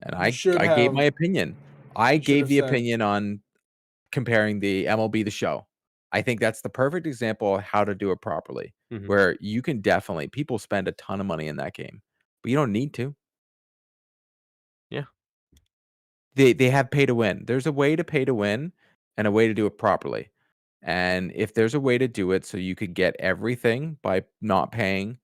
And I gave my opinion. I gave the opinion on comparing the MLB The Show. I think that's the perfect example of how to do it properly, where you can definitely, people spend a ton of money in that game, but you don't need to. Yeah. They have pay to win. There's a way to pay to win and a way to do it properly. And if there's a way to do it so you could get everything by not paying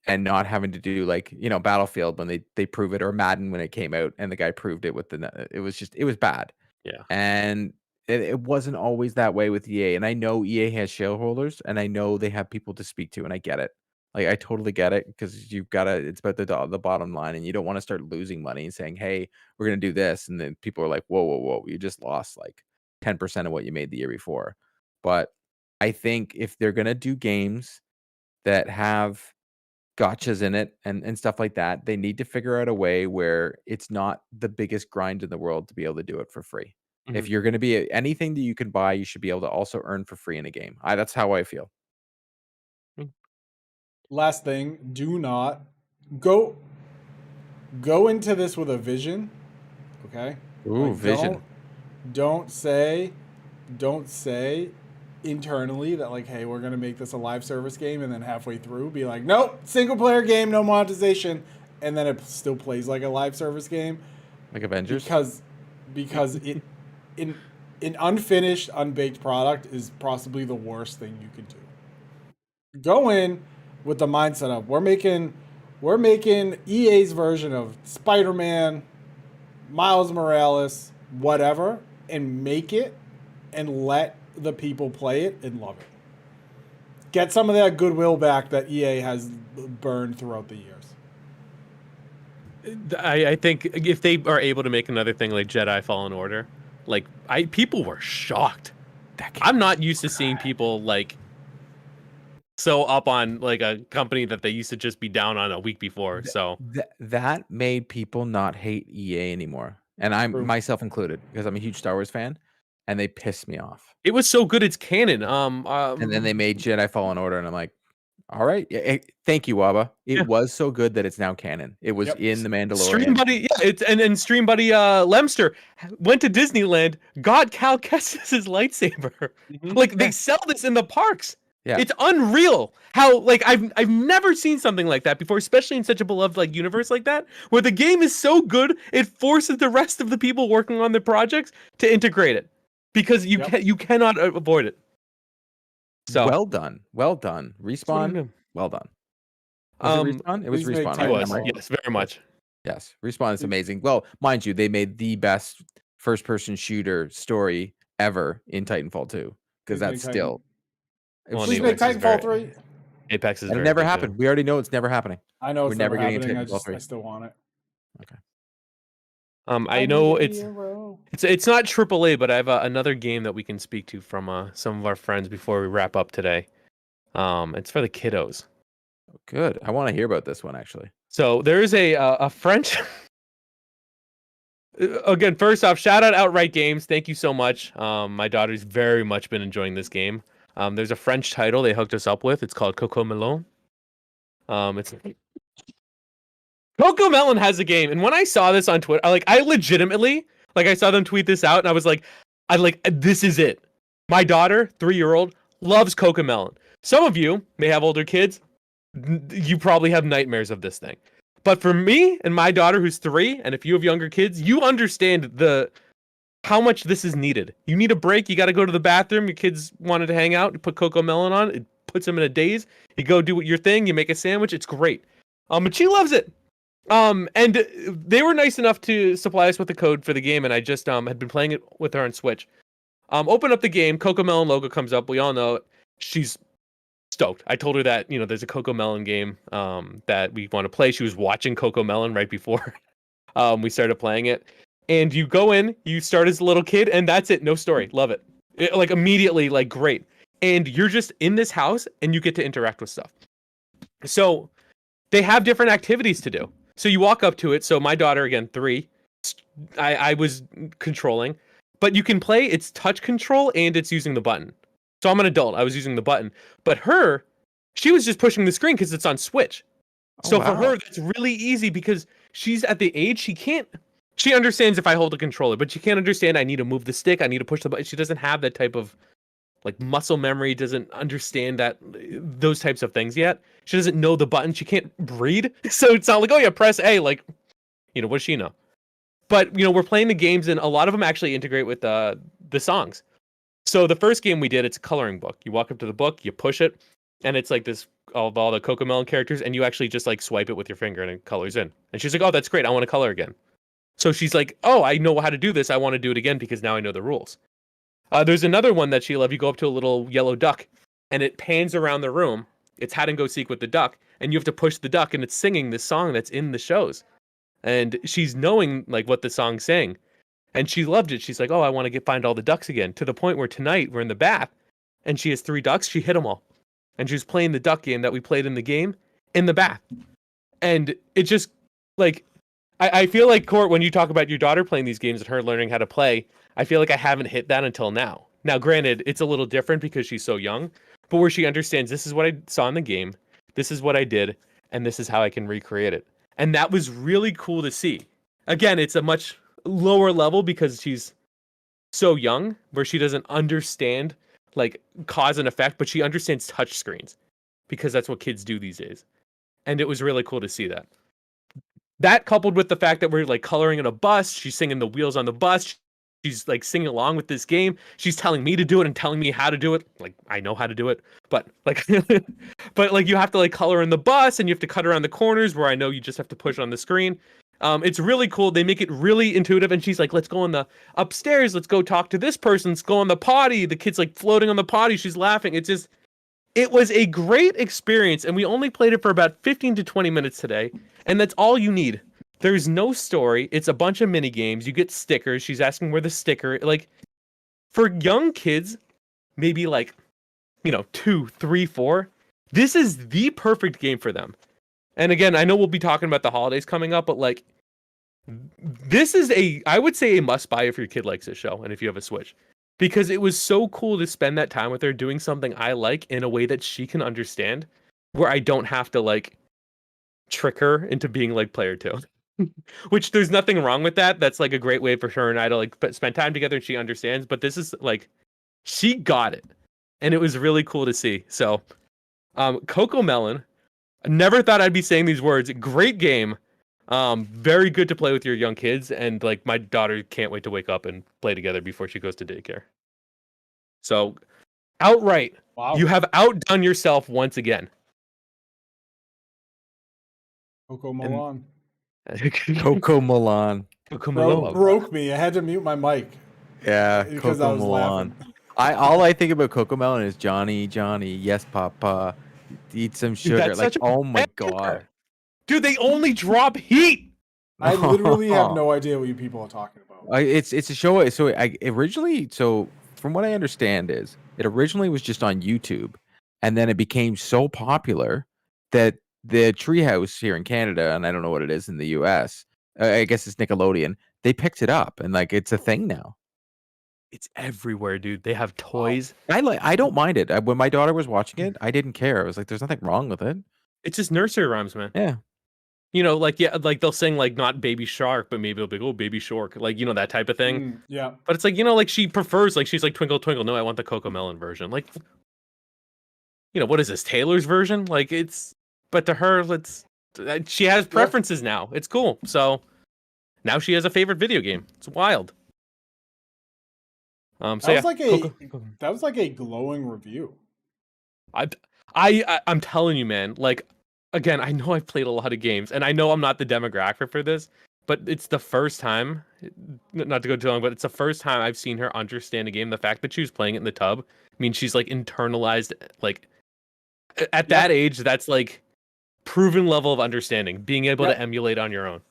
and not having to do like, Battlefield when they prove it, or Madden when it came out and the guy proved it with it was bad. Yeah. And it wasn't always that way with EA. And I know EA has shareholders and I know they have people to speak to, and I get it. Like, I totally get it, because it's about the bottom line, and you don't want to start losing money and saying, hey, we're going to do this. And then people are like, whoa, you just lost like 10% of what you made the year before. But I think if they're going to do games that have gotchas in it and stuff like that, they need to figure out a way where it's not the biggest grind in the world to be able to do it for free. If you're going to be anything that you can buy, you should be able to also earn for free in a game. That's how I feel. Last thing, do not go into this with a vision. Okay? Ooh, vision. Don't say internally that like, hey, we're gonna make this a live service game, and then halfway through be like, nope, single player game, no monetization, and then it still plays like a live service game. Like Avengers? Because it an unfinished, unbaked product is possibly the worst thing you could do. Go in with the mindset of we're making EA's version of Spider-Man, Miles Morales, whatever, and make it and let the people play it and love it. Get some of that goodwill back that EA has burned throughout the years. I think if they are able to make another thing like Jedi Fallen Order, like people were shocked. I'm not used to seeing people like so up on like a company that they used to just be down on a week before. So that made people not hate EA anymore, and I'm myself included, because I'm a huge Star Wars fan, and they pissed me off. It was so good, it's canon. And then they made Jedi Fallen Order, and I'm like, all right, thank you, Waba. It was so good that it's now canon. It was in the Mandalorian. Stream Buddy, and Stream Buddy Lemster went to Disneyland, got Cal Kestis' lightsaber. Like they sell this in the parks. Yeah. It's unreal how like I've never seen something like that before, especially in such a beloved like universe like that, where the game is so good it forces the rest of the people working on the projects to integrate it, because you cannot avoid it. So well done. Respawn, well done. Was it Respawn? It was Respawn. It was, yes, very much. Yes, Respawn is amazing. Well, mind you, they made the best first-person shooter story ever in Titanfall 2, because Please that's make still. Well, Please Apex make is Titanfall very- 3. Apex is It'll very never good, too. happen. We already know it's never happening. I know We're it's never never getting happening. Titanfall 3. I still want it. I know it's not AAA, but I have another game that we can speak to from some of our friends before we wrap up today. It's for the kiddos. Good. I want to hear about this one, actually. So there is a French. Again, first off, shout out Outright Games. Thank you so much. My daughter's very much been enjoying this game. There's a French title they hooked us up with. It's called Coco Melon. It's Coco Melon has a game, and when I saw this on Twitter, I legitimately I saw them tweet this out, and I was like, this is it. My daughter, 3-year-old, loves Coco Melon. Some of you may have older kids. You probably have nightmares of this thing. But for me and my daughter, who's 3, and if you have younger kids, you understand how much this is needed. You need a break. You got to go to the bathroom. Your kids wanted to hang out. You put Coco Melon on. It puts them in a daze. You go do your thing. You make a sandwich. It's great. But she loves it. And they were nice enough to supply us with the code for the game, and I just had been playing it with her on Switch. Open up the game. Coco Melon logo comes up. We all know it. She's stoked. I told her that there's a Coco Melon game that we want to play. She was watching Coco Melon right before we started playing it. And you go in, you start as a little kid, and that's it. No story. Love it. Immediately, great. And you're just in this house, and you get to interact with stuff. So they have different activities to do. So you walk up to it. So my daughter, again, 3, I was controlling. But you can play, it's touch control, and it's using the button. So I'm an adult. I was using the button. But she was just pushing the screen because it's on Switch. So for her, that's really easy because she's at the age she understands if I hold a controller, but she can't understand I need to move the stick, I need to push the button. She doesn't have that type of muscle memory, doesn't understand those types of things yet. She doesn't know the button. She can't read. So it's not oh yeah, press A. What does she know? But we're playing the games, and a lot of them actually integrate with the songs. So the first game we did, it's a coloring book. You walk up to the book, you push it, and it's this of all the Coco Melon characters, and you actually just swipe it with your finger and it colors in. And she's like, oh, that's great. I want to color again. So she's like, oh, I know how to do this. I want to do it again because now I know the rules. There's another one that she loved. You go up to a little yellow duck, and it pans around the room. It's hide and go seek with the duck, and you have to push the duck, and it's singing this song that's in the shows. And she's knowing what the song's saying. And she loved it. She's like, oh, I want to find all the ducks again. To the point where tonight we're in the bath, and she has 3 ducks. She hit them all. And she was playing the duck game that we played in the game in the bath. And it just, I feel like, Court, when you talk about your daughter playing these games and her learning how to play, I feel like I haven't hit that until now. Now, granted, it's a little different because she's so young, but where she understands this is what I saw in the game, this is what I did, and this is how I can recreate it. And that was really cool to see. Again, it's a much lower level because she's so young, where she doesn't understand cause and effect, but she understands touch screens because that's what kids do these days. And it was really cool to see that. That coupled with the fact that we're coloring in a bus, she's singing the wheels on the bus. She's singing along with this game. She's telling me to do it and telling me how to do it. I know how to do it, but but you have to color in the bus, and you have to cut around the corners where I know you just have to push on the screen. It's really cool. They make it really intuitive, and she's like, let's go on the upstairs. Let's go talk to this person. Let's go on the potty. The kid's floating on the potty. She's laughing. It was a great experience, and we only played it for about 15 to 20 minutes today, and that's all you need. There's no story. It's a bunch of mini games. You get stickers. She's asking where the sticker, for young kids, maybe 2, 3, 4, this is the perfect game for them. And again, I know we'll be talking about the holidays coming up, but this is I would say a must buy if your kid likes this show and if you have a Switch, because it was so cool to spend that time with her doing something I like in a way that she can understand, where I don't have to trick her into being player 2. Which there's nothing wrong with that. That's a great way for her and I to spend time together, and she understands. But this is she got it, and it was really cool to see. So, Coco Melon, I never thought I'd be saying these words. Great game, very good to play with your young kids, and my daughter can't wait to wake up and play together before she goes to daycare. So, outright, Wow. You have outdone yourself once again. Coco Melon. Coco Melon. broke me. I had to mute my mic. Yeah, Because I Coco was Milan. laughing. All I think about Coco Melon is Johnny, Johnny, yes, Papa. Eat some Dude, sugar. that's Like, such a oh my banger. god. Dude, they only drop heat. I literally have no idea what you people are talking about. It's a show. So I originally, so from what I understand, is it originally was just on YouTube, and then it became so popular that the Treehouse here in Canada, and I don't know what it is in the U.S. I guess it's Nickelodeon. They picked it up, and like it's a thing now. It's everywhere, dude. They have toys. I don't mind it. When my daughter was watching it, I didn't care. I was like, "There's nothing wrong with it." It's just nursery rhymes, man. Yeah. You know, like like they'll sing like not Baby Shark, but maybe it'll be oh Baby Shark, like that type of thing. Yeah. But it's like like she prefers like she's like Twinkle Twinkle. No, I want the Coco Melon version. Like, what is this Taylor's version? Like but to her, she has preferences now. It's cool. So now she has a favorite video game. It's wild. That was like a glowing review. I'm telling you, man. Like, again, I know I've played a lot of games, and I know I'm not the demographic for this, but it's the first time. Not to go too long, but it's the first time I've seen her understand a game. The fact that she was playing it in the tub means she's like internalized. Like, at that age, that's like proven level of understanding. Being able to emulate on your own.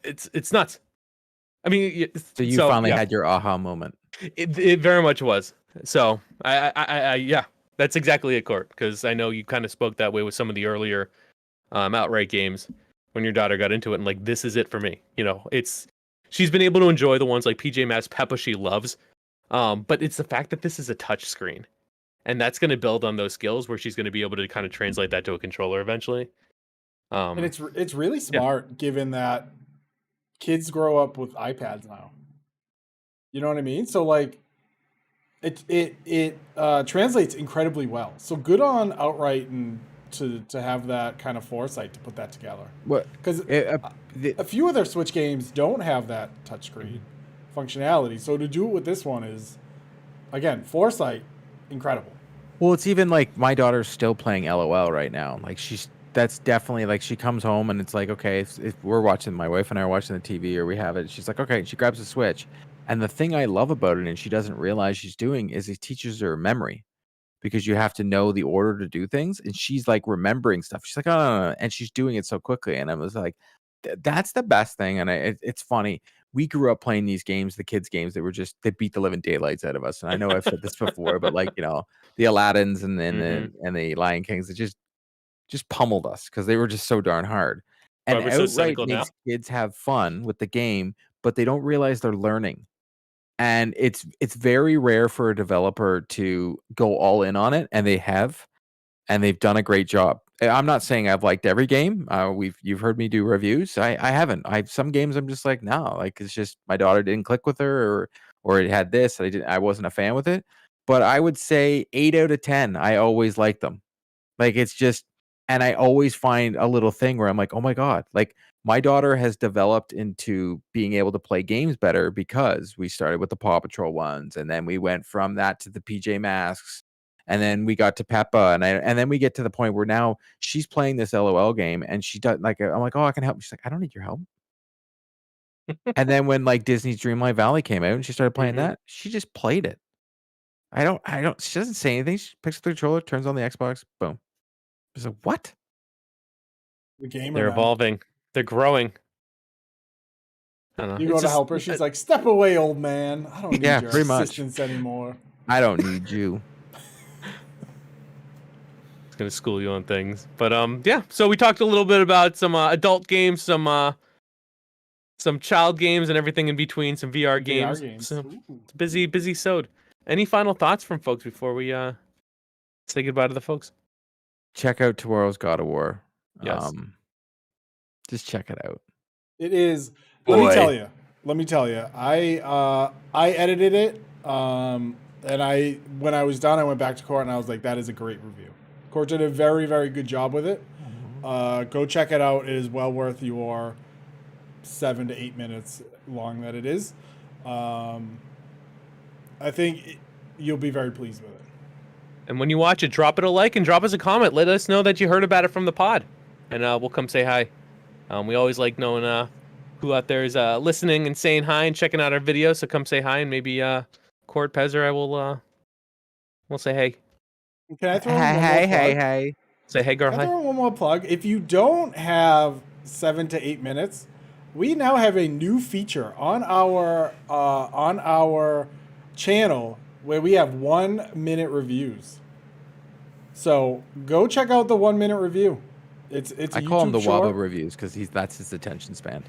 It's nuts. I mean, so you finally had your aha moment. It very much was. So yeah, that's exactly it, Court. Because I know you kind of spoke that way with some of the earlier outright games when your daughter got into it, and like this is it for me. She's been able to enjoy the ones like PJ Masks, Peppa she loves, but it's the fact that this is a touch screen, and that's going to build on those skills where she's going to be able to kind of translate that to a controller eventually. And it's really smart given that kids grow up with iPads now. You know what I mean? So like it translates incredibly well. So good on Outright and to have that kind of foresight to put that together. Because a few of their Switch games don't have that touchscreen functionality. So to do it with this one is, again, foresight, incredible. Well, it's even like my daughter's still playing LOL right now. Like that's definitely like she comes home and it's like, okay, if we're watching, my wife and I are watching the TV or we have it, she's like, okay, she grabs the Switch. And the thing I love about it, and she doesn't realize she's doing, is it teaches her memory, because you have to know the order to do things. And she's like remembering stuff. She's like, oh, no. And she's doing it so quickly. And I was like, that's the best thing. And it's funny. We grew up playing these games, the kids' games that were they beat the living daylights out of us. And I know I've said this before, but like, the Aladdins and the Lion Kings, it just pummeled us because they were just so darn hard. And Outright makes kids have fun with the game, but they don't realize they're learning. And it's very rare for a developer to go all in on it, and they've done a great job. I'm not saying I've liked every game. You've heard me do reviews. I haven't. Some games I'm just like, no, like it's just my daughter didn't click with her, or it had this. I wasn't a fan with it. But I would say 8 out of 10. I always like them. Like it's just, and I always find a little thing where I'm like, oh my god, like. My daughter has developed into being able to play games better because we started with the Paw Patrol ones, and then we went from that to the PJ Masks, and then we got to Peppa, and then we get to the point where now she's playing this LOL game, and she does like, I'm like, oh, I can help. She's like, I don't need your help. And then when like Disney's Dreamlight Valley came out and she started playing that, she just played it. I don't. She doesn't say anything. She picks up the controller, turns on the Xbox, boom. I was like, what? The gamer. They're evolving. They're growing. I don't know. You go to help her. She's like, "Step away, old man. I don't need your assistance anymore. I don't need you." It's gonna school you on things, but yeah. So we talked a little bit about some adult games, some child games, and everything in between. Some VR games. So it's busy sode. Any final thoughts from folks before we say goodbye to the folks? Check out tomorrow's God of War. Yes. Just check it out. It is. Let me tell you. I edited it, and when I was done, I went back to Court and I was like, "That is a great review." Court did a very, very good job with it. Go check it out. It is well worth your 7 to 8 minutes long that it is. I think you'll be very pleased with it. And when you watch it, drop it a like and drop us a comment. Let us know that you heard about it from the pod, and we'll come say hi. We always like knowing who out there is listening and saying hi and checking out our videos. So come say hi, and maybe Cord Pezzer, I will say hey. Can I throw in one more plug? Hey. Say hey, girl. Can I Hi. throw in one more plug? If you don't have 7 to 8 minutes, we now have a new feature on our channel where we have 1 minute reviews. So go check out the 1 minute review. It's a I call him YouTube the short. Wabba reviews because that's his attention span.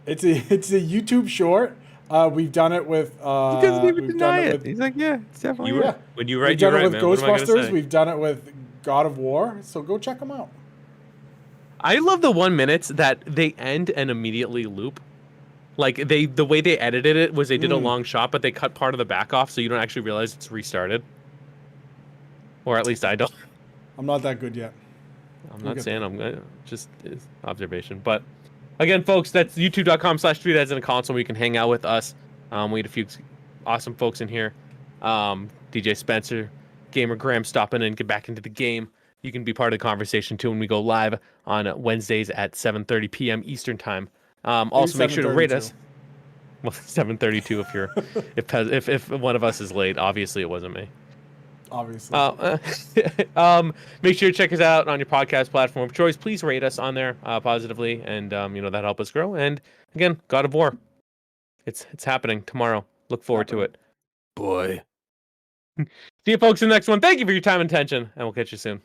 It's a YouTube short. We've done it with. He doesn't even we've deny done it. with, He's like, yeah, it's definitely. You yeah. when you We've write, done you're it right, with man. What am I gonna Ghostbusters. say? We've done it with God of War. So go check them out. I love the 1 minutes that they end and immediately loop. Like the way they edited it was they did a long shot, but they cut part of the back off, so you don't actually realize it's restarted. Or at least I don't. I'm not that good yet. I'm not saying I'm gonna just observation, but again, folks, that's youtube.com/3dads in a console where you can hang out with us. We had a few awesome folks in here. DJ Spencer, Gamer Graham stopping in, get back into the game. You can be part of the conversation too when we go live on Wednesdays at 7:30 p.m. Eastern time. Also, make sure to rate us. Well, 7:32 if you're if one of us is late. Obviously, it wasn't me. Obviously. Make sure to check us out on your podcast platform of choice. Please rate us on there positively, and that help us grow. And again, God of War, it's happening tomorrow. Look forward to it. Boy. See you folks in the next one. Thank you for your time and attention, and we'll catch you soon.